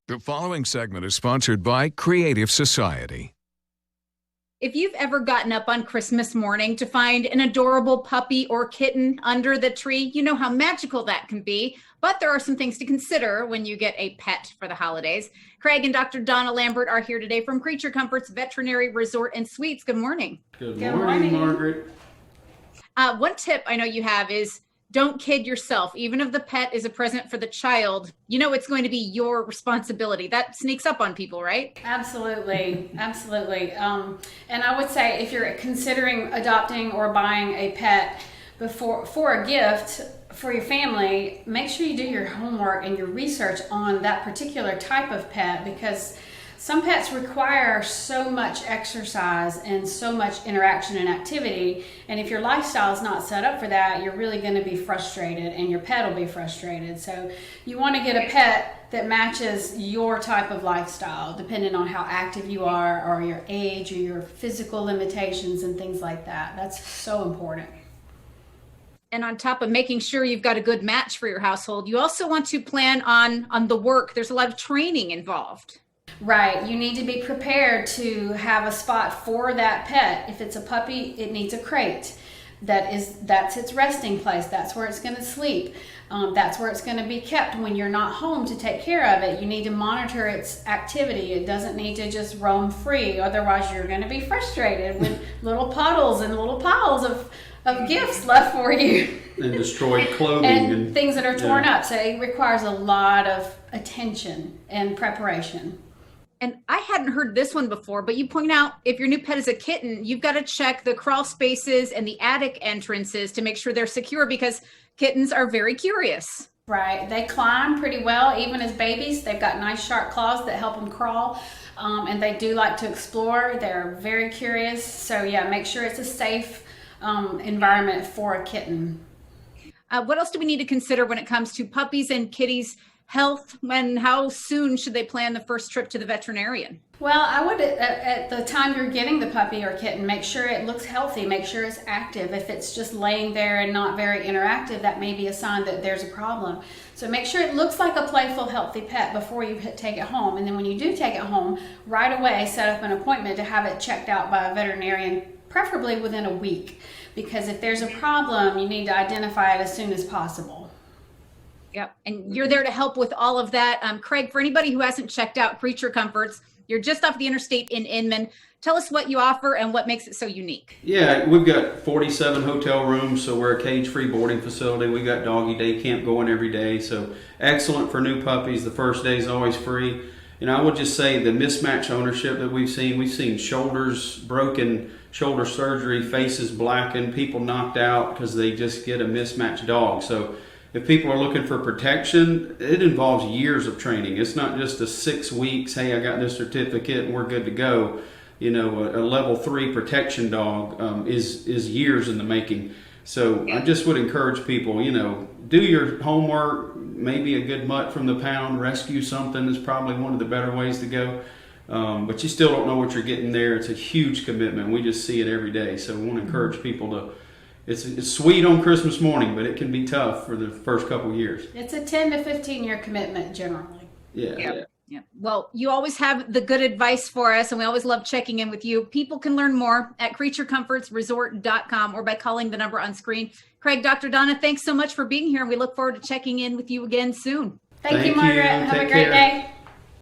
The following segment is sponsored by Creative Society. If you've ever gotten up on Christmas morning to find an adorable puppy or kitten under the tree, you know how magical that can be. But there are some things to consider when you get a pet for the holidays. Craig and Dr. Donna Lambert are here today from Creature Comforts Veterinary Resort and Suites. Good morning. Good morning, Margaret. One tip I know you have is don't kid yourself. Even if the pet is a present for the child, you know it's going to be your responsibility. That sneaks up on people, right? Absolutely, absolutely. And I would say if you're considering adopting or buying a pet for a gift for your family, make sure you do your homework and your research on that particular type of pet, because some pets require so much exercise and so much interaction and activity, and if your lifestyle is not set up for that, you're really going to be frustrated and your pet will be frustrated. So you want to get a pet that matches your type of lifestyle, depending on how active you are or your age or your physical limitations and things like that. That's so important. And on top of making sure you've got a good match for your household, you also want to plan on the work. There's a lot of training involved. Right. You need to be prepared to have a spot for that pet. If it's a puppy, it needs a crate. That's its resting place. That's where it's going to sleep. That's where it's going to be kept when you're not home to take care of it. You need to monitor its activity. It doesn't need to just roam free. Otherwise, you're going to be frustrated with little puddles and little piles of gifts left for you. And destroyed clothing. and things that are torn up. So it requires a lot of attention and preparation. And I hadn't heard this one before, but you point out if your new pet is a kitten, you've got to check the crawl spaces and the attic entrances to make sure they're secure, because kittens are very curious. Right. They climb pretty well, even as babies. They've got nice sharp claws that help them crawl, and they do like to explore. They're very curious. So yeah, make sure it's a safe environment for a kitten. What else do we need to consider when it comes to puppies and kitties' health? When, how soon should they plan the first trip to the veterinarian? Well, I would, at the time you're getting the puppy or kitten, make sure it looks healthy, make sure it's active. If it's just laying there and not very interactive, that may be a sign that there's a problem. So make sure it looks like a playful, healthy pet before you take it home. And then when you do take it home, right away set up an appointment to have it checked out by a veterinarian, preferably within a week. Because if there's a problem, you need to identify it as soon as possible. Yep. And you're there to help with all of that. Craig, for anybody who hasn't checked out Creature Comforts, you're just off the interstate in Inman. Tell us what you offer and what makes it so unique. Yeah, we've got 47 hotel rooms, so we're a cage-free boarding facility. We got doggy day camp going every day, so excellent for new puppies. The first day is always free. And I would just say the mismatched ownership that we've seen shoulders broken, shoulder surgery, faces blackened, people knocked out because they just get a mismatched dog. So if people are looking for protection, it involves years of training. It's not just a 6 weeks, hey, I got this certificate and we're good to go. You know, a level 3 protection dog is years in the making. So I just would encourage people, you know, do your homework. Maybe a good mutt from the pound, rescue something is probably one of the better ways to go. But you still don't know what you're getting there. It's a huge commitment. We just see it every day. So we want to encourage people to, it's sweet on Christmas morning, but it can be tough for the first couple of years. It's a 10 to 15 year commitment generally. Yeah. Well, you always have the good advice for us, and we always love checking in with you. People can learn more at creaturecomfortsresort.com or by calling the number on screen. Craig, Dr. Donna, thanks so much for being here, and we look forward to checking in with you again soon. Thank you, Margaret. Have a great day.